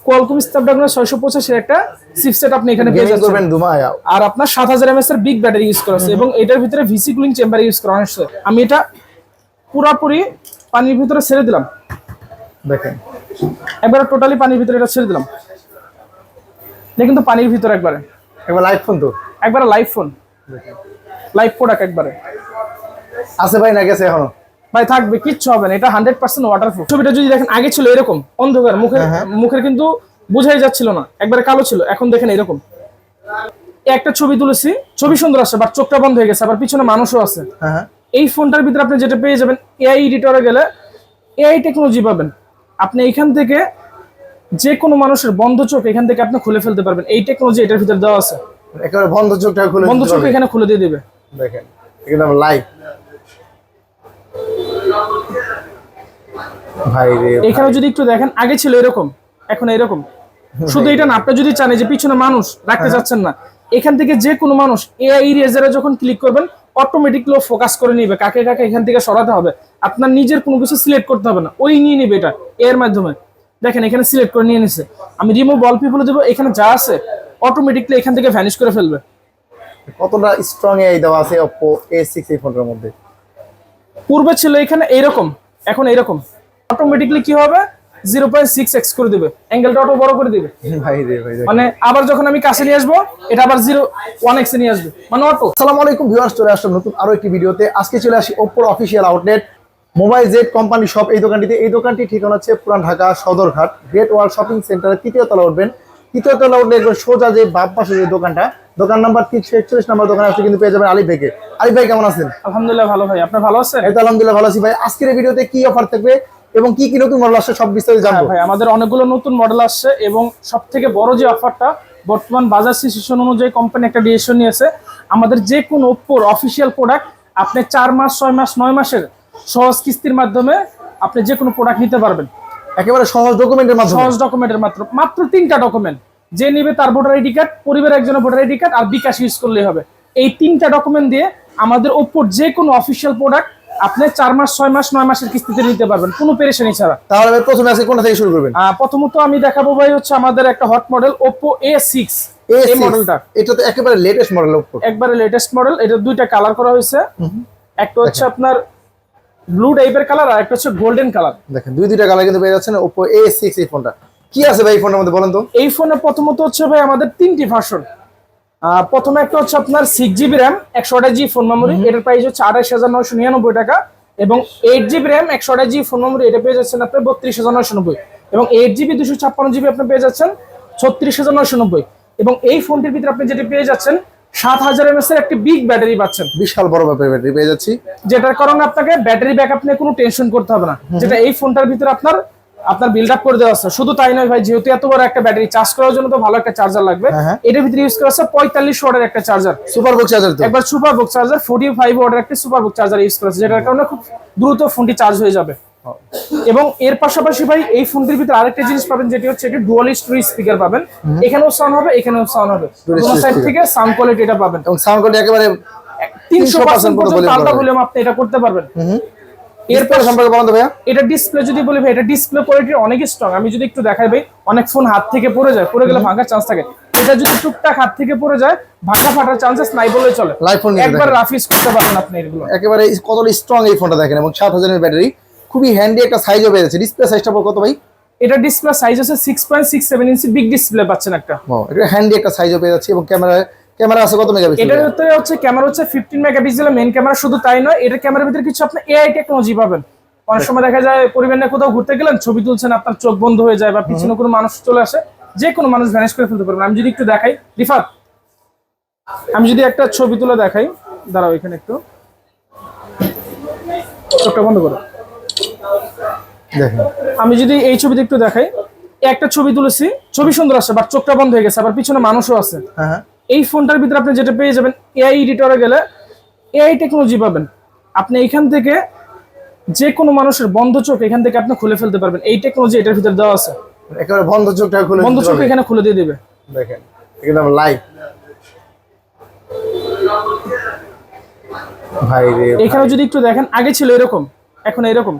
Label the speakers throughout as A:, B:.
A: Qualcomm Snapdragon 685 এর একটা chipset আপনি এখানে পেয়ে যাবেন আর আপনার 7000 mAh এর বিগ ব্যাটারি ইউজ করা আছে এবং এটার ভিতরে ভিসি কুলিং চেম্বার ইউজ করা হয়েছে। আমি এটা পুরোপুরি পানির ভিতরে ছেড়ে দিলাম,
B: দেখেন
A: একবারে টোটালি পানির ভিতরে এটা ছেড়ে দিলাম। এটা কিন্তু পানির ভিতরে একবার
B: লাইভ ফোন তো,
A: একবারে লাইভ ফোন, লাইভ প্রোডাক্ট একবারে
B: আছে ভাই না গেছে এখনো?
A: ভাই থাকবে, কিচ্ছু হবে না, এটা 100% ওয়াটারপ্রুফ। ছবিটা যদি দেখেন আগে ছিল এরকম অন্ধকার, মুখের কিন্তু বোঝাই যাচ্ছিল না, একবারে কালো ছিল। এখন দেখেন এরকম। একটা ছবি তুলেছি, ছবি সুন্দর আছে, বাট চোখটা বন্ধ হয়ে গেছে, আবার পিছনে মানুষও আছে। এই ফোনটার ভিতরে আপনি যেটা পেয়ে যাবেন, এআই এডিটরে গেলে এআই টেকনোলজি পাবেন। আপনি এখান থেকে যে কোনো মানুষের বন্ধ চোখ এখান থেকে আপনি খুলে ফেলতে পারবেন। এই টেকনোলজি এটার ভিতরে দেওয়া আছে,
B: একেবারে বন্ধ চোখটা খুলে,
A: বন্ধ চোখ এখানে খুলে দিয়ে দিবে।
B: দেখেন একদম লাইভ ভাই রে।
A: এখানে যদি একটু দেখেন আগে ছিল এরকম, এখন এরকম। শুধু এটা না, আপনি যদি চান যে পিছনে মানুষ রাখতে যাচ্ছেন না, এখান থেকে যে কোনো মানুষ এআই ইরেজারে যখন ক্লিক করবেন অটোমেটিকলি ফোকাস করে নিবে কাকে কাকে এখান থেকে সরাতে হবে। আপনার নিজের কোনো কিছু সিলেক্ট করতে হবে না, ওই নিয়ে নিবে এটা এর মাধ্যমে। দেখেন এখানে সিলেক্ট করে নিয়ে নিছে। আমি রিমুভ অল পিপল দেবো, এখানে যা আছে অটোমেটিকলি এখান থেকে ভ্যানিশ করে ফেলবে।
B: কতটা স্ট্রং এআই দেওয়া আছে Oppo A6 এই ফোনটার মধ্যে।
A: পূর্বে ছিল এখানে এইরকম, এখন এইরকম। অটোমেটিকলি কি হবে, 0.6x করে দিবে, অ্যাঙ্গেলটা অটো বড় করে দিবে।
B: ভাই রে ভাই,
A: মানে আবার যখন আমি কাছে নিয়ে আসবো এটা আবার 0.1x এ নিয়ে আসবে, মানে অটো।
B: আসসালামু আলাইকুম ভিউয়ার্স, চলে আসলাম নতুন আরো একটি ভিডিওতে। আজকে চলে আসি Oppo official outlet mobile Z company shop এই দোকানটিতে। এই দোকানটি ঠিকানা হচ্ছে পুরান Dhaka Sadarghat great world shopping সেন্টারের 3য় তলা উঠবেন। 3য় তলা উঠলে একবার সোজা যে বাম পাশে যে দোকানটা, দোকান নাম্বার 341 নম্বর দোকানে আসলে কিন্তু পেয়ে যাবেন আলিফ ভাইকে। আলিফ ভাই কেমন আছেন?
A: আলহামদুলিল্লাহ ভালো ভাই, আপনি ভালো আছেন?
B: এই তো আলহামদুলিল্লাহ ভালো আছি ভাই। আজকের এই ভিডিওতে কি অফার থাকবে এবং কি কি নতুন মডেল আসছে সব বিস্তারিত জানবো।
A: ভাই আমাদের অনেকগুলো নতুন মডেল আসছে এবং সবথেকে বড় যে অফারটা, বর্তমান বাজার সিচুয়েশন অনুযায়ী কোম্পানি একটা ডিসিশন নিয়েছে, আমাদের যে কোনো ওপ্পোর অফিশিয়াল প্রোডাক্ট আপনি 4 মাস 6 মাস 9 মাসের সহজ কিস্তির মাধ্যমে আপনি যে কোনো প্রোডাক্ট নিতে পারবেন,
B: একেবারে সহজ ডকুমেন্টের মাধ্যমে।
A: সহজ ডকুমেন্টের মাত্র 3টা ডকুমেন্ট। যে নিবে তার ভোটার আইডি কার্ড, পরিবারের একজনের ভোটার আইডি কার্ড আর বিকাশ ইউজ করলেই হবে। এই 3টা ডকুমেন্ট দিয়ে আমাদের ওপ্পোর যে কোনো অফিশিয়াল প্রোডাক্ট আপনি 4 মাস 6 মাস 9 মাসের কিস্তিতে নিতে পারবেন, কোনো পেরেশানি ছাড়া।
B: তাহলে ভাই প্রথমে আজকে কোনটা থেকে শুরু করবেন?
A: প্রথমত আমি দেখাবো ভাই হচ্ছে আমাদের একটা হট মডেল Oppo A6। এই মডেলটা
B: এটা তো একেবারে লেটেস্ট মডেল Oppo,
A: একবারে লেটেস্ট মডেল। এটা দুইটা কালার করা হয়েছে, একটা হচ্ছে আপনার ব্লু টাইপের কালার আর একটা হচ্ছে গোল্ডেন কালার।
B: দেখেন দুইটা কালার কিন্তু পেয়ে যাচ্ছেন Oppo A6 এই ফোনটা। কি আছে ভাই এই ফোনের মধ্যে বলেন তো?
A: এই ফোনে প্রথমত হচ্ছে ভাই আমাদের 3টি ভার্সন। প্রথমে একটা হচ্ছে আপনার 6GB RAM 128GB phone memory, এটার প্রাইস হচ্ছে 28,999 টাকা। এবং 8GB RAM 128GB phone memory, এটা পেয়ে যাচ্ছেন আপনি 32,990। এবং 8GB 256GB আপনি পেয়ে যাচ্ছেন 36,990। এবং এই ফোনটির ভিতরে আপনি যেটা পেয়ে যাচ্ছেন 7000 mAh এর একটি বিগ ব্যাটারি পাচ্ছেন,
B: বিশাল বড় ব্যাটারি পেয়ে যাচ্ছি,
A: যেটার কারণে আপনাকে ব্যাটারি ব্যাকআপ নিয়ে কোনো টেনশন করতে হবে না, যেটা এই ফোনটার ভিতরে আপনার বিল্ড আপ করে দেওয়া আছে। শুধু তাই নয় ভাই, যেহেতু এত বড় একটা ব্যাটারি, চার্জ করার জন্য তো ভালো একটা চার্জার লাগবে। এটার ভিতরে ইউজ করা আছে 45 ওয়াটের একটা চার্জার,
B: সুপার বুক চার্জার। তো
A: একবার সুপার বুক চার্জার 45 ওয়াটের একটা সুপার বুক চার্জার ইউজ করা আছে, যেটার কারণে খুব দ্রুত ফোনটি চার্জ হয়ে যাবে। এবং এর পাশাপাশি ভাই এই ফোনটির ভিতরে আরেকটা জিনিস পাবেন, যেটি হচ্ছে একটা ডুয়াল স্টোরেজ স্পিকার পাবেন। এখানেও সাউন্ড হবে, এখানেও সাউন্ড হবে, দুটো সাইড থেকে সাউন্ড কোয়ালিটি এটা পাবেন।
B: এবং সাউন্ড কোয়ালিটি একেবারে
A: 300% পর্যন্ত আলাদা ভলিউম আপনি এটা করতে পারবেন।
B: এরপর সম্পর্কে বলেন তো ভাইয়া।
A: এটা ডিসপ্লে যদি বলি ভাই, এটা ডিসপ্লে কোয়ালিটি অনেক স্ট্রং। আমি যদি একটু দেখাই ভাই, অনেক ফোন হাত থেকে পড়ে যায়, পড়ে গেলে ভাঙার চান্স থাকে। এটা যদি টুকটাক হাত থেকে পড়ে যায়, ভাঙা ফাটার চান্সেস নাই বলে চলে। একবার রাফ ইউজ করতে পারবেন আপনি এগুলো।
B: একেবারে কতটা স্ট্রং এই ফোনটা দেখেন, এবং 7000 এর ব্যাটারি, খুবই হ্যান্ডি একটা সাইজও পেয়ে যাচ্ছে। ডিসপ্লে সাইজটা কত ভাই?
A: এটা ডিসপ্লে সাইজ আছে 6.67 ইঞ্চি বিগ ডিসপ্লে পাচ্ছেন একটা।
B: এটা হ্যান্ডি একটা সাইজও পেয়ে যাচ্ছে। এবং ক্যামেরা আছে কত মেগাপিক্সেল?
A: এটার ভিতরে হচ্ছে ক্যামেরা হচ্ছে 15 মেগাপিক্সেলের মেইন ক্যামেরা। শুধু তাই নয়, এটার ক্যামেরার ভিতরে কিছু আপনি এআই টেকনোলজি পাবেন। অনেক সময় দেখা যায় পরিবেশনে কোথাও ঘুরতে গেলেন, ছবি তুলছেন, আপনার চোখ বন্ধ হয়ে যায় বা পিছনে কোনো মানুষ চলে আসে, যে কোনো মানুষ ভ্যানিশ করে ফেলতে পারবেন। আমি যদি একটু দেখাই রিফাত, আমি যদি একটা ছবি তুলে দেখাই, দাঁড়াও এখানে একটু চোখটা বন্ধ করো।
B: দেখেন
A: আমি যদি এই ছবিতে একটু দেখাই, একটা ছবি তুলেছি, ছবি সুন্দর আছে, বাট চোখটা বন্ধ হয়ে গেছে, আবার পিছনে মানুষও আছে। এই ফোনটার ভিতরে আপনি যেটা পেয়ে যাবেন, এআই এডিটরে গেলে এআই টেকনোলজি পাবেন। আপনি এখান থেকে যে কোনো মানুষের বন্ধ চোখ এখান থেকে আপনি খুলে ফেলতে পারবেন। এই টেকনোলজি এটার ভিতরে দেওয়া আছে,
B: একেবারে বন্ধ চোখটা খুলে,
A: বন্ধ চোখ এখানে খুলে দিয়ে দিবে।
B: দেখেন একদম লাইভ ভাই রে।
A: এখানে যদি একটু দেখেন আগে ছিল এরকম, এখন এরকম।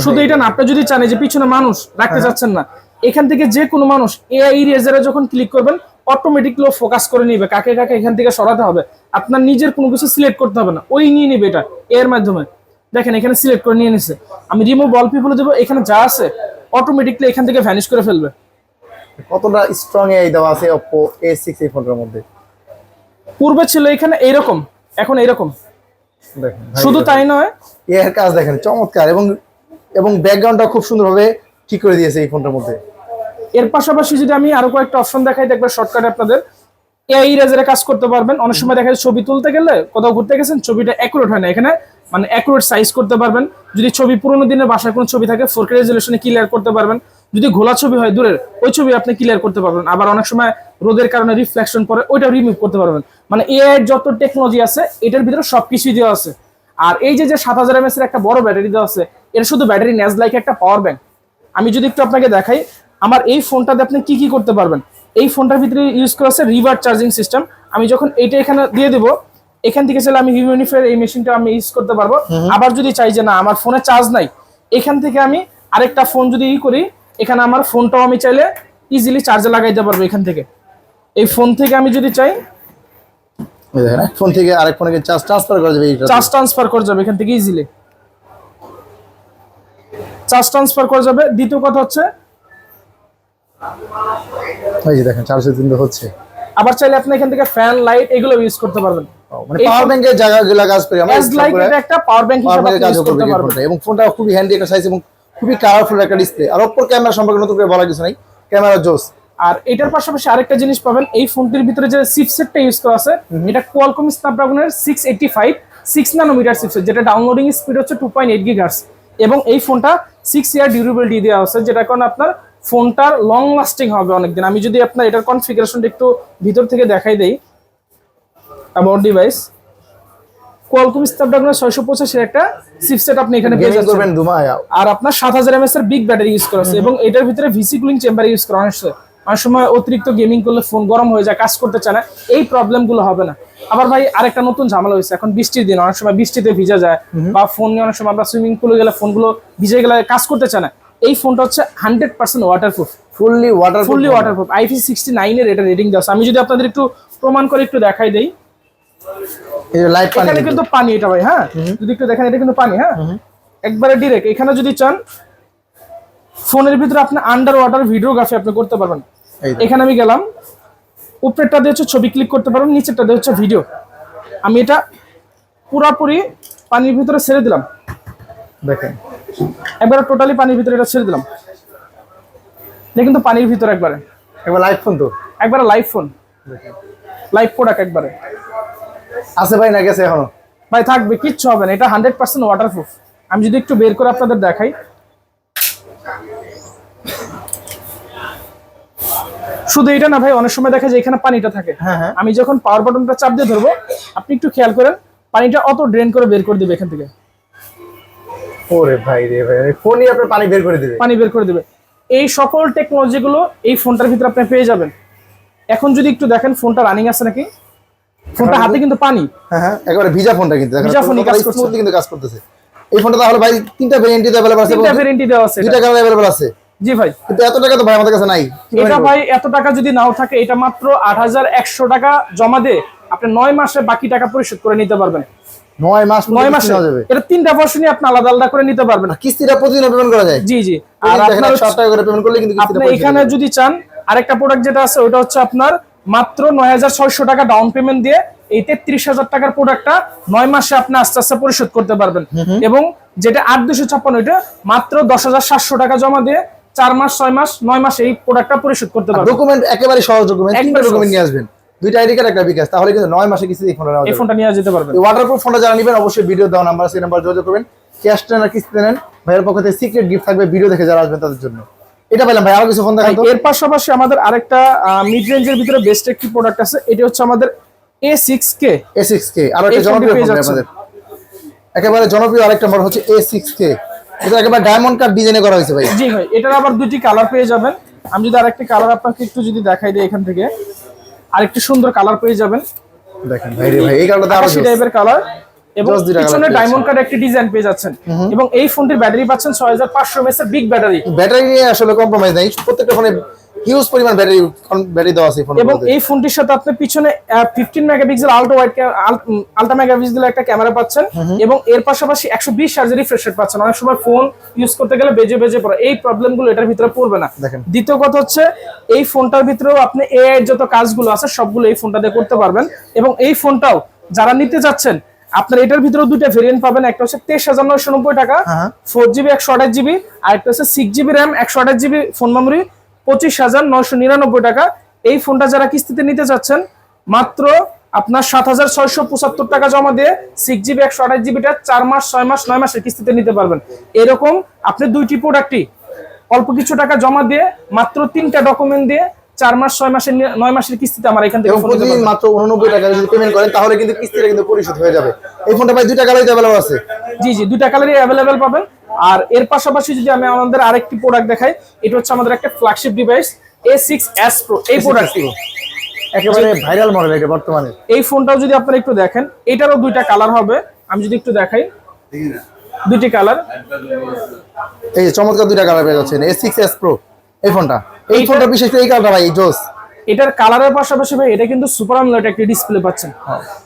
A: শুধু এটা না, আপনি যদি চান যে পিছনে মানুষ রাখতে যাচ্ছেন না, এখান থেকে যে কোনো মানুষ এআই ইরেজারে যখন ক্লিক করবেন অটোমেটিকলি ফোকাস করে নিবে কাকে কাকে এখান থেকে সরাতে হবে। আপনার নিজের কোনো কিছু সিলেক্ট করতে হবে না, ওই নিয়ে নিবে এটা এর মাধ্যমে। দেখেন এখানে সিলেক্ট করে নিয়ে নিছে, আমি রিমুভ অল পিপলে দেবো, এখানে যা আছে অটোমেটিকলি এখান থেকে ভ্যানিশ করে ফেলবে।
B: কতটা স্ট্রং এই দেওয়া আছে Oppo A6 এই ফোনটার মধ্যে।
A: পূর্বে ছিল এখানে এইরকম, এখন এইরকম।
B: দেখেন
A: শুধু তাই নয়,
B: এর কাজ দেখেন চমৎকার, এবং ব্যাকগ্রাউন্ডটা খুব সুন্দরভাবে ঠিক করে দিয়েছে এই ফোনটার মধ্যে।
A: এর পাশাপাশি যদি আমি আরো কয়েকটা অপশন দেখাই, দেখবেন শর্টকাটে আপনাদের এআই ইরেজারে কাজ করতে পারবেন। অনেক সময় দেখা যায় ছবি তুলতে গেলে কোথাও ঘুরতে গেছেন, ছবিটা অ্যাকুরেট হয় না, এখানে মানে অ্যাকুরেট সাইজ করতে পারবেন। যদি ছবি পুরোনো দিনের বাসায় কোনো ছবি থাকে 4K রেজলিউশনে ক্লিয়ার করতে পারবেন। যদি ঘোলা ছবি হয় দূরের, ওই ছবি আপনি ক্লিয়ার করতে পারবেন। আবার অনেক সময় রোদের কারণে রিফ্লেকশন পড়ে, ওইটা রিমুভ করতে পারবেন। মানে এআই এর যত টেকনোলজি আছে এটার ভিতরে সবকিছুই দেওয়া আছে। আর এই যে 7000 mAh এর একটা বড় ব্যাটারি দেওয়া আছে, এটা শুধু ব্যাটারি নেজ লাইক একটা পাওয়ার ব্যাংক। আমি যদি একটু আপনাকে দেখাই আমার এই ফোনটাতে আপনি কি কি করতে পারবেন। এই ফোনটার ভিতরে ইউজ করা আছে রিভার্স চার্জিং সিস্টেম। আমি যখন এইটা এখানে দিয়ে দেবো, এখান থেকে চাইলে আমি হিউম্যানিফায়ার এই মেশিনটা আমি ইউজ করতে পারবো। আবার যদি চাই যে না আমার ফোনে চার্জ নাই, এখান থেকে আমি আরেকটা ফোন যদি করি, এখানে আমার ফোনটাও আমি চাইলে ইজিলি চার্জে লাগাইতে পারবো। এখান থেকে এই ফোন থেকে আমি যদি চাই
B: ফোন থেকে আরেক ফোনে চার্জ ট্রান্সফার করা যাবে,
A: চার্জ ট্রান্সফার করা যাবে এখান থেকে ইজিলি চার্জ ট্রান্সফার করা যাবে। দ্বিতীয় কথা হচ্ছে
B: এই যে দেখেন চার্জ কিন্তু হচ্ছে।
A: আবার চাইলে আপনি এখান থেকে ফ্যান লাইট এগুলো ইউজ করতে পারবেন।
B: মানে পাওয়ার ব্যাংকের জায়গাগুলো কাজ করে আমরা
A: অ্যাজ লাইক এটা একটা পাওয়ার ব্যাংক হিসেবে আপনি ইউজ করতে পারবেন।
B: এবং ফোনটা খুবই হ্যান্ডি একটা সাইজ এবং খুবই কালারফুল একটা ডিসপ্লে। আর Oppo ক্যামেরা সম্পর্কে নতুন করে বলা কিছু নাই, ক্যামেরা জোস।
A: আর এটার পাশাপাশি আরেকটা জিনিস পাবেন, এই ফোনটির ভিতরে যে চিপসেটটা ইউজ করা আছে এটা কোয়ালকম স্ন্যাপড্রাগনের 685 6 ন্যানোমিটার চিপসেট, যেটা ডাউনলোডিং স্পিড হচ্ছে 2.8 গিগাহার্টজ। এবং এই ফোনটা 6 ইয়ার ডিউরেবিলিটি দেওয়া আছে, যেটা কারণে আপনার ফোনটার লং লাস্টিং হবে অনেকদিন। আমি যদি আপনার এটার কনফিগারেশনটা একটু ভিতর থেকে দেখাই দেই, অ্যাবাউট ডিভাইস কোয়ালকম স্ন্যাপড্রাগনের 685 এর একটা চিপসেট আপনি এখানে পেয়ে যাবেন। আর আপনার 7000 mAh এর বিগ ব্যাটারি ইউজ করা আছে, এবং এটার ভিতরে ভিসি কুলিং চেম্বার ইউজ করা হয়েছে। অনেক সময় অতিরিক্ত গেমিং করলে ফোন গরম হয়ে যায়, কাজ করতে চায় না, এই প্রবলেমগুলো হবে না। আবার ভাই আরেকটা নতুন ঝামেলা হয়েছে, এখন বৃষ্টির দিন অনেক সময় বৃষ্টিতে ভিজে যায়, বা ফোন নিয়ে অনেক সময় আমরা সুইমিং পুলে গেলে ফোনগুলো ভিজে গেলে কাজ করতে চায় না। এই ফোনটা হচ্ছে 100% ওয়াটারপ্রুফ,
B: ফুললি
A: ওয়াটারপ্রুফ। IP69 এর এটা রেটিং দেওয়া আছে। আমি যদি আপনাদের একটু প্রমাণ করে একটু দেখাই দেই, এখানে কিন্তু পানি, এটা ভাই হ্যাঁ যদি একটু দেখেন এটা কিন্তু পানি, হ্যাঁ একবারে ডিরেক্ট। এখানে যদি চান ফোনের ভিতরে আপনি আন্ডার ওয়াটার ভিডিওগ্রাফি আপনি করতে পারবেন। এখানে আমি গেলাম, উপরেরটা দিয়ে হচ্ছে ছবি ক্লিক করতে পারবেন, নিচেরটা দিয়ে হচ্ছে ভিডিও। আমি এটা পুরোপুরি পানির ভিতরে ছেড়ে দিলাম,
B: দেখেন
A: একবারে টোটালি পানির ভিতরে এটা ছেড়ে দিলাম। এটা কিন্তু পানির ভিতরে একবারে
B: লাইভ ফোন, তো
A: একবারে লাইভ ফোন, লাইভ প্রোডাক্ট একবারে
B: আছে ভাই, না গেছে এখনো?
A: ভাই থাকবে, কিচ্ছু হবে না, এটা 100% ওয়াটারপ্রুফ। আমি যদি একটু বের করে আপনাদের দেখাই, শুধু এটা না ভাই, অনেক সময় দেখা যায় এখানে পানিটা থাকে। আমি যখন পাওয়ার বাটনটা চাপ দিয়ে ধরবো, আপনি একটু খেয়াল করেন পানিটা অত ড্রেন করে বের করে দিবে এখান থেকে।
B: ওরে ভাই রে ভাই, ফোনই আপনার পানি বের করে দিবে,
A: পানি বের করে দিবে। এই সকল টেকনোলজি গুলো এই ফোনটার ভিতরে আপনি পেয়ে যাবেন। এখন যদি একটু দেখেন ফোনটা রানিং আছে নাকি, ফোনটা হাতে কিন্তু পানি,
B: হ্যাঁ একেবারে ভিজা ফোনটা, কিন্তু
A: ভিজা ফোনই কাজ করছে,
B: স্মুথলি কিন্তু কাজ করতেছে। এই ফোনটা তাহলে ভাই তিনটা ভেরিয়েন্টে अवेलेबल আছে,
A: তিনটা ভেরিয়েন্টে দেওয়া আছে,
B: দুইটা কালার अवेलेबल আছে।
A: জি ভাই,
B: কিন্তু এত টাকা তো ভাই আমাদের কাছে নাই।
A: এটা ভাই এত টাকা যদি নাও থাকে, এটা মাত্র 8100 টাকা জমা দিয়ে আপনি 9 মাসে বাকি টাকা পরিশোধ করে নিতে পারবেন।
B: 9 মাস,
A: 9 মাসে এটা তিনটা ভার্সনই আপনি আলাদা আলাদা করে নিতে পারবেন।
B: কিস্তিটা প্রতিদিন পেমেন্ট করা যায়।
A: জি জি।
B: আর আপনার 7 টাকা করে পেমেন্ট করলে কিন্তু কিস্তিটা
A: আপনি এখানে যদি চান আরেকটা প্রোডাক্ট যেটা আছে, ওটা হচ্ছে আপনার মাত্র 9600 টাকা ডাউন পেমেন্ট দিয়ে এই 33000 টাকার প্রোডাক্টটা 9 মাসে আপনি আস্তে আস্তে পরিশোধ করতে পারবেন। এবং যেটা 8256, এটা মাত্র 10700 টাকা জমা দিয়ে 4 মাস 6 মাস 9 মাস এই প্রোডাক্টটা পরিশোধ করতে পারবেন।
B: ডকুমেন্ট একেবারে সহজ, ডকুমেন্ট তিনটা ডকুমেন্ট নিয়ে আসবেন, দুইটা আইডি কার্ড একটা বিকাশ, তাহলে কিন্তু 9 মাসে কিস্তি এই ফোনটা
A: নিয়ে যেতে পারবেন।
B: এই ওয়াটারপ্রুফ ফোনটা যারা নেবেন অবশ্যই ভিডিও দেওয়া নাম্বার আছে, এই নাম্বার যোগাযোগ করবেন। ক্যাশ নেন আর কিস্তিতে নেন, ভাইয়ের পক্ষ থেকে সিক্রেট গিফট থাকবে, ভিডিও দেখে যারা আসবেন তাদের জন্য। এটা পেলাম ভাই, আরো কিছু ফোন দেখান তো।
A: এর পাশাপাশি আমাদের আরেকটা মিড রেঞ্জের ভিতরে বেস্ট একটি প্রোডাক্ট আছে, এটা হচ্ছে আমাদের A6K।
B: আরো একটা জনপ্রিয় ফোন আমাদের, একেবারে জনপ্রিয় আরেকটা মডেল হচ্ছে A6K। এটা একেবারে ডায়মন্ড কাট ডিজাইনে করা হয়েছে ভাই।
A: জি ভাই, এটার আবার দুটি কালার পেয়ে যাবেন। আমি যদি আরেকটি কালার আপনাকে একটু যদি দেখাই দিই, এখান থেকে আরেকটি সুন্দর কালার পেয়ে যাবেন।
B: দেখেন ভাই রে ভাই, এই কালারটা আরো
A: সেই টাইপের কালার, এবং পিছনে ডায়মন্ড কাট একটি ডিজাইন পেয়ে যাচ্ছেন এবং এই ফোনটির ব্যাটারি পাচ্ছেন 6500 mAh এর বিগ ব্যাটারি।
B: ব্যাটারি নিয়ে আসলে কম্প্রোমাইজ নাই, প্রত্যেকটা ফোনে হিউজ পরিমাণ ব্যাটারি দেওয়া আছে ফোনে।
A: এবং এই ফোনটির সাথে আপনি পিছনে 15 মেগাপিক্সেল আলট্রা মেগাপিক্সেল একটা ক্যামেরা পাচ্ছেন এবং এর পাশাপাশি 120 হার্জ রিফ্রেশ রেট পাচ্ছেন। অনেক সময় ফোন ইউজ করতে গেলে বেজে পড়ে, এই প্রবলেমগুলো এটার ভিতরে পড়বে না। দ্বিতীয় কথা হচ্ছে এই ফোনটার ভিতরেও আপনি এআই এর যত কাজগুলো আছে সবগুলো এই ফোনটা দিয়ে করতে পারবেন। এবং এই ফোনটাও যারা নিতে যাচ্ছেন আপনার এটার ভিতরে দুইটা ভেরিয়েন্ট পাবেন, একটা হচ্ছে 23,990 টাকা 4GB 128GB, আর একটা হচ্ছে 6GB RAM 128GB phone memory 25,999 টাকা। এই ফোনটা যারা কিস্তিতে নিতে যাচ্ছেন মাত্র আপনার 7,675 টাকা জমা দিয়ে 6GB 128GBটা 4 মাস 6 মাস 9 মাসের কিস্তিতে নিতে পারবেন। এরকম আপনি দুইটি প্রোডাক্টই অল্প কিছু টাকা জমা দিয়ে মাত্র 3টা ডকুমেন্ট দিয়ে 4 মাস 6 মাসের 9 মাসের কিস্তিতে আমার এখান থেকে
B: প্রতিদিন মাত্র 89 টাকা যদি পেমেন্ট করেন তাহলে কিন্তু কিস্তিটা কিন্তু পরিশোধ হয়ে যাবে। এই ফোনটা ভাই দুইটা কালারই अवेलेबल আছে।
A: জি দুইটা কালারই अवेलेबल পাবেন। আর এর পাশাপাশি যদি আমি আমাদের আরেকটি প্রোডাক্ট দেখাই, এটা হচ্ছে আমাদের একটা ফ্ল্যাগশিপ ডিভাইস A6s Pro। এই প্রোডাক্টটি
B: একেবারে ভাইরাল মডেল এটা বর্তমানে।
A: এই ফোনটাও যদি আপনারা একটু দেখেন, এটারও দুইটা কালার হবে। আমি যদি একটু দেখাই, দুইটি কালার,
B: এই চমৎকার দুইটা কালার পেয়ে যাচ্ছেন A6s Pro এই ফোনটা। এই ফোনটা বিশেষ করে এই কালারটা ভাই জোস।
A: এটার কালারের পাশাপাশি ভাই এটা কিন্তু সুপার আমোলেড একটি ডিসপ্লে পাচ্ছেন,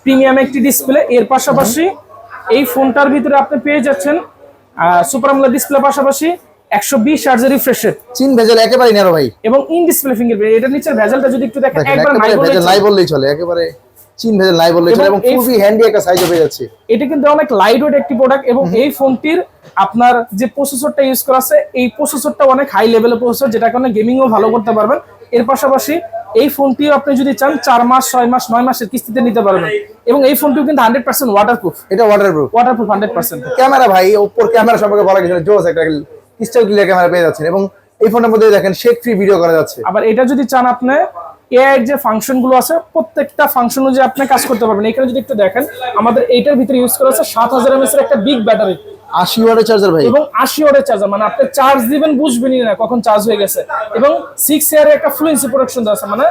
A: প্রিমিয়াম একটি ডিসপ্লে। এর পাশাপাশি এই ফোনটার ভিতরে আপনি পেয়ে যাচ্ছেন সুপার আমোলেড ডিসপ্লে পাশাপাশি 120 হার্জ রিফ্রেশ রেট,
B: চিন ভেজেল একেবারে নেরো ভাই,
A: এবং ইন ডিসপ্লে ফিঙ্গারপ্রিন্ট। এটার নিচের ভেজেলটা যদি একটু দেখেন একবার
B: নাই বললেই চলে, একেবারে চিন ভেজেল নাই বললেই চলে এবং খুবই হ্যান্ডি একটা সাইজও পেয়ে যাচ্ছে।
A: এটা কিন্তু অনেক লাইট ওয়েট একটি প্রোডাক্ট এবং এই ফোনটির আপনার যে প্রসেসরটা ইউজ করা আছে এই প্রসেসরটা অনেক হাই লেভেলের প্রসেসর, যেটা কারণে গেমিংও ভালো করতে পারবেন। এর পাশাপাশি এই ফোনটিও আপনি যদি চান 4 মাস 6 মাস 9 মাসের কিস্তিতে নিতে পারবেন। এবং এই ফোনটিও কিন্তু 100% ওয়াটারপ্রুফ।
B: এটা ওয়াটারপ্রুফ 100%। ক্যামেরা ভাই ওপর ক্যামেরা সম্পর্কে বলা গেছে জোস একটা ক্রিস্টাল ক্লিয়ার ক্যামেরা পেয়ে যাচ্ছেন এবং এই ফোনের মধ্যে দেখেন শেক ফ্রি ভিডিও করা যাচ্ছে।
A: আবার এটা যদি চান আপনি এআই এর যে ফাংশন গুলো আছে প্রত্যেকটা ফাংশন অনুযায়ী আপনি কাজ করতে পারবেন। এখানে যদি একটু দেখেন আমাদের এইটার ভিতরে ইউজ করা আছে 7000 mAh এর একটা বিগ ব্যাটারি,
B: 80 ওয়াটের চার্জার ভাই,
A: এবং 80 ওয়াটের চার্জার, মানে আপনি চার্জ দিবেন বুঝবেনই না কখন চার্জ হয়ে গেছে। এবং 6 ইয়ারের একটা ফ্লুয়েন্সি প্রোটেকশন দেওয়া আছে, মানে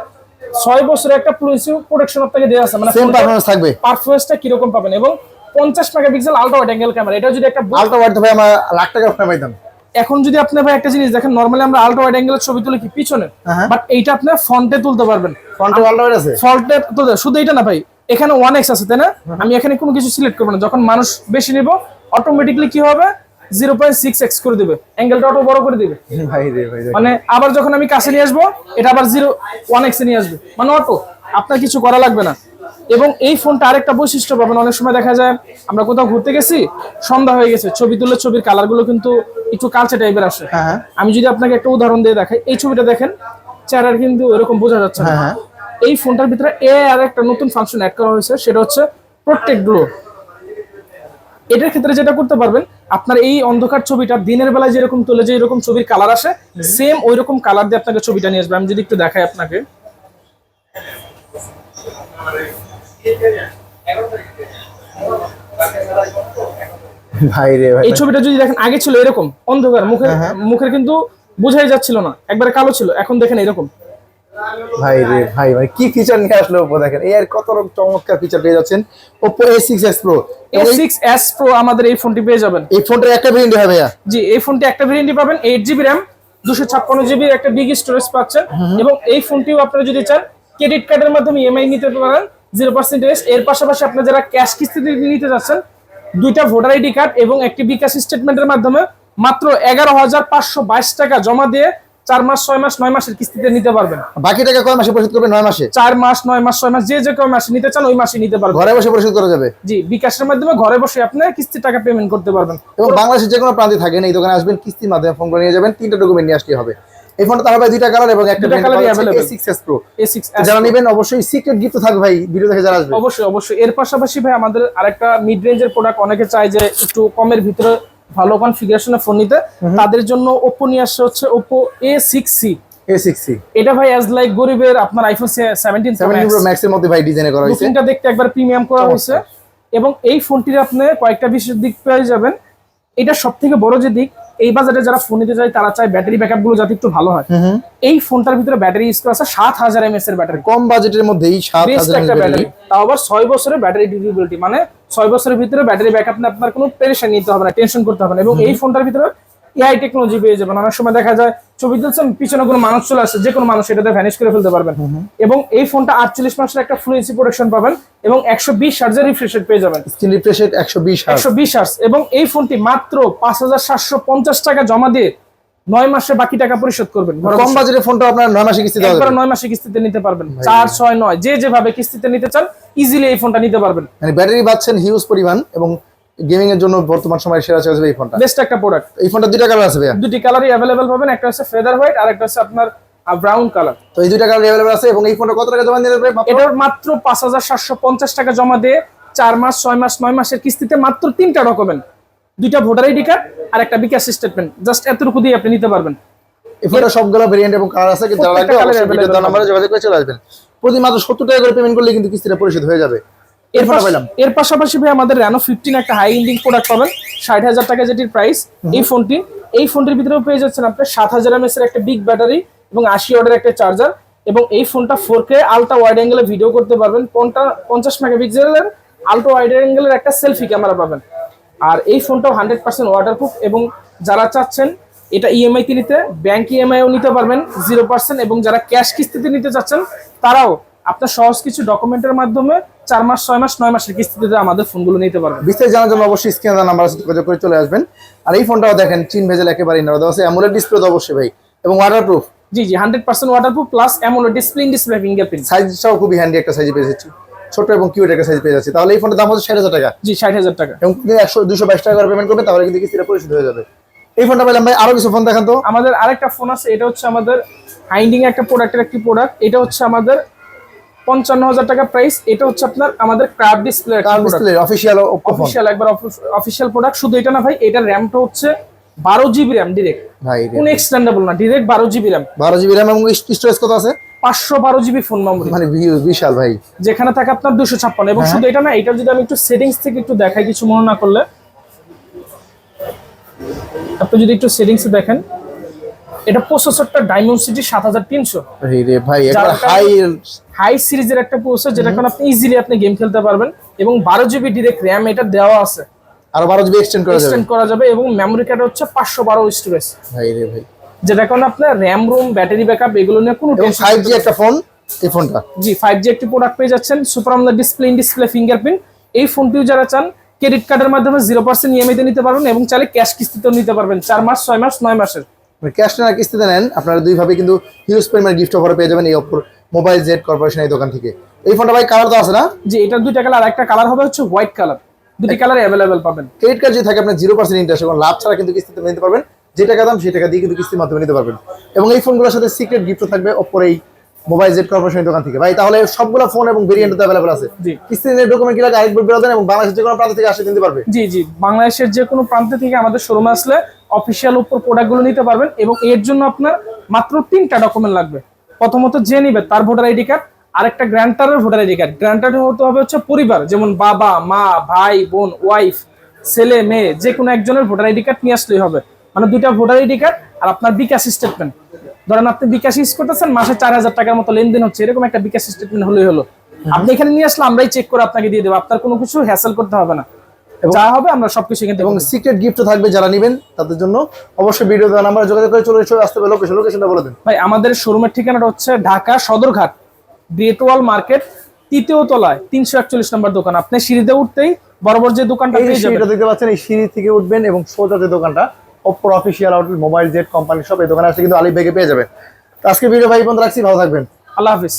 A: 6 বছরের একটা ফ্লুয়েন্সি প্রোটেকশন আপনাকে দেওয়া আছে, মানে
B: সেম পারফরম্যান্স থাকবে।
A: পারফরম্যান্সটা কি রকম পাবেন। এবং 50 megapixel ultra wide angle camera. এটা যদি একটা
B: আলট্রা ওয়াইড ভাই আমরা লাখ টাকা আপনি পাইতাম।
A: এখন যদি আপনি ভাই একটা জিনিস দেখেন, নরমালি আমরা আলট্রা ওয়াইড অ্যাঙ্গেলের ছবি তুলে কি পিছনে, বাট এইটা আপনি ফ্রন্টে তুলতে পারবেন।
B: ফ্রন্টে আলট্রা ওয়াইড আছে,
A: ফ্রন্টে তুলতে শুধু এটা না ভাই, এখানে 1x আছে তাই না? আমি এখানে কোনো কিছু সিলেক্ট করব না, যখন মানুষ বেশি নিব অটোমেটিক্যালি কি হবে 0.6x করে দিবে, অ্যাঙ্গেলটা অটো বড় করে দিবে
B: ভাই রে ভাই।
A: মানে আবার যখন আমি কাছে নিয়ে আসবো এটা আবার 1x এ নিয়ে আসবে, মানে অটো, আপনার কিছু করা লাগবে না। এবং এই ফোনটা আরেকটা বৈশিষ্ট্য পাবেন, অনেক সময় দেখা যায় আমরা কোথাও ঘুরতে গেছি, সন্ধ্যা হয়ে গেছে, ছবি তুললে ছবির কালার গুলো কিন্তু একটু কালচে টাইপের আসে। আমি যদি আপনাকে একটা উদাহরণ দিয়ে দেখাই, এই ছবিটা দেখেন চেহারা কিন্তু এরকম বোঝা যাচ্ছে না। এই ফোনটার ভিতরে আর একটা নতুন ফাংশন অ্যাড করা হয়েছে, সেটা হচ্ছে প্রোটেক্ট গ্লো। এটার ক্ষেত্রে যেটা করতে পারবেন, আপনার এই অন্ধকার ছবিটা দিনের বেলায় যেরকম তোলে যে এরকম ছবির কালার আসে, সেম ওই রকম কালার দিয়ে আপনাকে ছবিটা নিয়ে আসবে। আমি যদি একটু দেখাই আপনাকে,
B: ভাই রে ভাই,
A: এই ছবিটা যদি দেখেন আগে ছিল এরকম অন্ধকার, মুখের কিন্তু বোঝাই যাচ্ছিল না, একবারে কালো ছিল, এখন দেখেন এরকম।
B: ভাই রে ভাই, মানে কি ফিচার নিয়ে আসলো Oppo, দেখেন এর কত চমৎকার ফিচার পেয়ে যাচ্ছেন Oppo A6s Pro।
A: A6s Pro আমাদের এই ফোনটি পেয়ে যাবেন।
B: এই ফোনটার একটা ভেরিয়েন্ট হবে ভাইয়া?
A: জি, এই ফোনটি একটা ভেরিয়েন্টই পাবেন, 8GB RAM 256GB একটা বিগ স্টোরেজ পাচ্ছেন। এবং এই ফোনটিও আপনারা যদি চান ক্রেডিট কার্ডের মাধ্যমে ইএমআই নিতে পারেন 0% ইন্টারেস্ট। এর পাশাপাশি আপনারা যারা ক্যাশ কিস্তিতে নিতে যাচ্ছেন, দুইটা ভোটার আইডি কার্ড এবং একটি বিকাশ স্টেটমেন্টের মাধ্যমে মাত্র 11,522 টাকা জমা দিয়ে 4 মাস 6 মাস 9 মাসের কিস্তিতে নিতে পারবেন।
B: বাকি টাকা কয় মাসে পরিশোধ করবেন? 9 মাসে,
A: 4 মাস 9 মাস 6 মাস যে কয় মাসে নিতে চান ওই মাসে নিতে পারবেন,
B: ঘরে বসে পরিশোধ করা যাবে।
A: জি, বিকাশের মাধ্যমে ঘরে বসে আপনি কিস্তির টাকা পেমেন্ট করতে পারবেন।
B: এবং বাংলাদেশের যে কোনো প্রান্তে থাকেন এই দোকানে আসবেন, কিস্তির মাধ্যমে ফোন করে নিয়ে যাবেন, 3টা ডকুমেন্ট নিয়ে আসলেই হবে। এই ফোনটা তার ভাই দুইটা কালার এবং একটা A6s Pro। যারা নেবেন অবশ্যই সিক্রেট গিফট থাকবে ভাই, ভিডিও দেখে যারা আসবে
A: অবশ্যই। এর পাশাপাশি ভাই আমাদের আরেকটা মিড রেঞ্জের প্রোডাক্ট, অনেকে চায় যে একটু কমের ভিতরে ভালো কনফিগারেশনের ফোন নিতে, তাদের জন্য Oppo নিয়ে আসছে হচ্ছে Oppo A6C। এটা ভাই অ্যাজ লাইক গরিবের আপনার আইফোন 17
B: Pro Max এর মধ্যে ভাই ডিজাইন করা হয়েছে,
A: লুকিংটা দেখতে একবার প্রিমিয়াম করা হয়েছে। এবং এই ফোনটির আপনি কয়েকটা বিশেষ দিক পেয়ে যাবেন। এটা সবথেকে বড় যে দিক, এই বাজেটে যারা ফোন নিতে চায় তারা চায় ব্যাটারি ব্যাকআপ গুলো যাতে একটু ভালো হয়। এই ফোনটার ভিতরে ব্যাটারি ইউজ করা আছে 7000 mAh এর ব্যাটারি,
B: কম বাজেটের মধ্যেই 7000
A: একটা ব্যাটারি, তাও আবার 6 বছরের ব্যাটারি ডিউরেবিলিটি, মানে 6 বছরের ভিতরে ব্যাটারি ব্যাকআপ নিয়ে আপনার কোনো পেরেশানি নিতে হবে না, টেনশন করতে হবে না। এবং এই ফোনটার ভিতরে এআই টেকনোলজি পেয়ে যাবেন। অনেক সময় দেখা যায় ছবি তুলছেন, পিছনে কোনো মানুষ চলে আসছে, যে কোনো মানুষ এটাতে ভ্যানিশ করে ফেলতে পারবেন। এবং এই ফোনটা 48 মাসের একটা ফ্লুয়েন্সি প্রোটেকশন পাবেন এবং 120 হার্টজের রিফ্রেশ রেট পেয়ে যাবেন।
B: Screen refresh rate 120
A: hertz. এবং এই ফোনটি মাত্র 5750 টাকা জমা দিয়ে 9 মাসে বাকি টাকা পরিশোধ করবেন।
B: কম বাজেটের ফোনটা আপনার 9 মাসে কিস্তিতে
A: একবার 9 মাসে কিস্তিতে নিতে পারবেন। 4, 6, 9 যে যেভাবে কিস্তিতে নিতে চান ইজিলি এই ফোনটা নিতে পারবেন।
B: মানে ব্যাটারি পাচ্ছেন হিউজ পরিমাণ এবং গেমিং এর জন্য বর্তমান সময়ে সেরা চয়েস এই ফোনটা।
A: বেস্ট একটা প্রোডাক্ট।
B: এই ফোনটা দুইটা কালার আছে ভাইয়া?
A: দুটি কালারই अवेलेबल পাবেন, একটা হচ্ছে ফেদার হোয়াইট আর একটা হচ্ছে আপনার ব্রাউন কালার।
B: তো এই দুইটা কালার अवेलेबल আছে। এবং এই ফোনটা কত টাকা জমা দিতে হবে?
A: এটার মাত্র 5750 টাকা জমা দিয়ে 4 মাস, 6 মাস, 9 মাসের কিস্তিতে মাত্র 3টা ডকুমেন্ট, 2টা ভোটার আইডি কার্ড আর একটা বিকাশ স্টেটমেন্ট, জাস্ট এতটুকু দিয়ে আপনি নিতে পারবেন।
B: এই ফোনটা সবগুলো ভেরিয়েন্ট এবং কালার আছে, কিন্তু যারা লাগবে অবশ্যই ভিডিও দেওয়া নম্বরে যোগাযোগ করে চলে আসবেন। প্রতি মাত্র 70 টাকা করে পেমেন্ট করলে কিন্তু কিস্তিটা পরিশোধ হয়ে যাবে।
A: এর পাশাপাশি ভাই আমাদের Reno 15 একটা হাই এন্ডিং প্রোডাক্ট পাবেন 60,000 টাকা যেটির প্রাইস। এই ফোনটির ভিতরেও পেয়ে যাচ্ছেন আপনি 7000 mAh এর একটা বিগ ব্যাটারি এবং 80 ওয়াটের একটা চার্জার। এবং এই ফোনটা 4K আলট্রা ওয়াইড অ্যাঙ্গেলে ভিডিও করতে পারবেন। 50 মেগাপিক্সেলের আলট্রা ওয়াইড অ্যাঙ্গেলের একটা সেলফি ক্যামেরা পাবেন। আর এই ফোনটাও 100% ওয়াটারপ্রুফ। এবং যারা চাচ্ছেন এটা ইএমআই তে নিতে, ব্যাংক ইএমআইও নিতে পারবেন 0%। এবং যারা ক্যাশ কিস্তিতে নিতে চাচ্ছেন তারাও আপনার সহজ কিছু ডকুমেন্টের মাধ্যমে 4 মাস, 6 মাস, 9 মাসের কিস্তিতে আমাদের ফোনগুলো নিতে পারবেন।
B: বিস্তারিত জানার জন্য অবশ্যই স্ক্রিনে দেওয়া নাম্বারে যোগাযোগ করে চলে আসবেন। আর এই ফোনটাও দেখেন চিন ভেজেল একেবারে না দেওয়া আছে, অ্যামোলেড ডিসপ্লে তো অবশ্যই ভাই এবং ওয়াটারপ্রুফ।
A: জি 100% waterproof plus AMOLED display fingerprint.
B: সাইজটাও খুবই হ্যান্ডি একটা সাইজ পেয়ে যাচ্ছি, ছোট এবং কিউট একটা সাইজ পেয়ে যাচ্ছি। তাহলে এই ফোনটার দাম হচ্ছে 60,000 টাকা।
A: জি 60,000 টাকা।
B: এবং 222 টাকা করে পেমেন্ট করবে, তাহলে কিন্তু কিস্তিটা পরিশোধ হয়ে যাবে। এই ফোনটা পেলাম ভাই। আরো কিছু ফোন দেখান তো।
A: আমাদের আরেকটা ফোন আছে, এটা হচ্ছে আমাদের হাইন্ডিং একটা প্রোডাক্টের একটি প্রোডাক্ট। এটা হচ্ছে আমাদের 55,000 টাকা প্রাইস। এটা হচ্ছে আপনার আমাদের কার্ভ ডিসপ্লে
B: অফিশিয়াল
A: একবার অফিশিয়াল প্রোডাক্ট। শুধু এটা না ভাই, এটার র‍্যামটা হচ্ছে 12 জিবি র‍্যাম ডিরেক্ট
B: ভাই,
A: কোন এক্সটেন্ডেবল না, direct 12 GB RAM.
B: 12 GB RAM এবং স্টোরেজ কত আছে?
A: 512 জিবি ফোন মেমরি,
B: মানে বিশাল ভাই।
A: যেখানে থাকে আপনার 256। এবং শুধু এটা না, এটা যদি আমি একটু সেটিংস থেকে একটু দেখাই, কিছু মনে না করলে, আপনি যদি একটু সেটিংস এ দেখেন, এটা প্রসেসরটা ডাইমেনসিটি 7300
B: রে ভাই, একবার
A: হাই সিরিজের একটা প্রসেসর, যেটা কারণে আপনি ইজিলি আপনি গেম খেলতে পারবেন। এবং 12 জিবি ডিরেক্ট র‍্যাম এটা দেওয়া আছে,
B: আর 12 জিবি এক্সটেন্ড করা যাবে।
A: এবং মেমরি কার্ড হচ্ছে 512 স্টোরেজ
B: ভাই রে ভাই,
A: যেটা কারণে আপনার র‍্যাম রুম ব্যাটারি ব্যাকআপ এগুলো নিয়ে কোনো টেনশন।
B: 5G একটা ফোন এই ফোনটা।
A: জি 5G একটি প্রোডাক্ট পেয়ে যাচ্ছেন, সুপার আমোলেড ডিসপ্লে ফিঙ্গারপ্রিন্ট। এই ফোনটিও যারা চান ক্রেডিট কার্ডের মাধ্যমে 0% ইএমআই তে নিতে পারবেন এবং চাইলে ক্যাশ কিস্তিতেও নিতে পারবেন 4 মাস, 6 মাস, 9 মাসের।
B: ক্যাশ না কিস্তিতে নেন আপনারা দুইভাবে কিন্তু হিউজ পরিমাণ গিফট অফার পেয়ে যাবেন এই অপর মোবাইল জেড কর্পোরেশন এই দোকান থেকে। এই ফোনটা ভাই কালার তো আছে না?
A: জি এটার দুইটা কালার, একটা কালার হবে হচ্ছে হোয়াইট কালার, দুটি কালার अवेलेबल পাবেন।
B: ক্রেডিট কার্ড যদি থাকে আপনার 0% ইন্টারেস্ট এবং লাভ ছাড়া কিন্তু কিস্তিতে নিতে পারবেন, যে টাকা দাম সেই টাকা দিয়ে কিন্তু কিস্তির মাধ্যমে নিতে পারবেন। এবং এই ফোনগুলোর সাথে সিক্রেট গিফটও থাকবে অপর এই মোবাইল জেড কর্পোরেশন দোকান থেকে। ভাই তাহলে সবগুলো ফোন এবং ভেরিয়েন্ট তো अवेलेबल আছে।
A: জি
B: কিস্তির ডকুমেন্ট কি লাগে আরেকবার বলে দেন এবং বাংলাদেশের যে কোনো প্রান্ত থেকে আসে নিতে পারবে।
A: জি বাংলাদেশের যে কোনো প্রান্ত থেকে আমাদের শোরুমে আসলে অফিশিয়াল উপর প্রোডাক্টগুলো নিতে পারবেন। এবং এর জন্য আপনার মাত্র 3টা ডকুমেন্ট লাগবে। প্রথমত যে নিবে তার ভোটার আইডি কার্ড, আরেকটা গ্র্যান্টারের ভোটার আইডি কার্ড। গ্র্যান্টার হতে হবে হচ্ছে পরিবার, যেমন বাবা, মা, ভাই, বোন, ওয়াইফ, ছেলে, মেয়ে, যে কোনো একজনের ভোটার আইডি কার্ড নিয়ে আসলেই হবে। মানে 2টা ভোটার আইডি কার্ড আর আপনার বিকাশ স্টেটমেন্ট। ধরেন আপনি বিকাশ ইউজ করতেছেন, মাসে 4000 টাকার মতো লেনদেন হচ্ছে, এরকম একটা বিকাশ স্টেটমেন্ট হলেই হলো। আপনি এখানে নিয়ে আসলে আমরাই চেক করে আপনাকে দিয়ে দেবো, আপনার কোনো কিছু হ্যাসেল করতে হবে না, যা হবে আমরা সবকিছু কিনতে। এবং
B: সিক্রেট গিফটও থাকবে যারা নেবেন তাদের জন্য। অবশ্যই ভিডিও দেওয়া নাম্বারে যোগাযোগ করে চলে আসতে হবে। লোকেশনটা বলে দেন
A: ভাই। আমাদের শোরুমের ঠিকানাটা হচ্ছে ঢাকা সদরঘাট গ্রেট ওয়াল মার্কেট 3য় তলায় 341 নম্বর দোকান। আপনি সিঁড়িতে উঠতেই বরাবর যে দোকানটা পেয়ে যাবেন,
B: এটা দেখতে পাচ্ছেন, এই সিঁড়ি থেকে উঠবেন এবং সোজা যে দোকানটা অপর official outlet mobile Z company সব, এই দোকানে আসলে কিন্তু আলিফ ভাইকে পেয়ে যাবেন। আজকে ভিডিও ভাই বন্ধ রাখছি, ভালো থাকবেন,
A: আল্লাহ হাফিজ।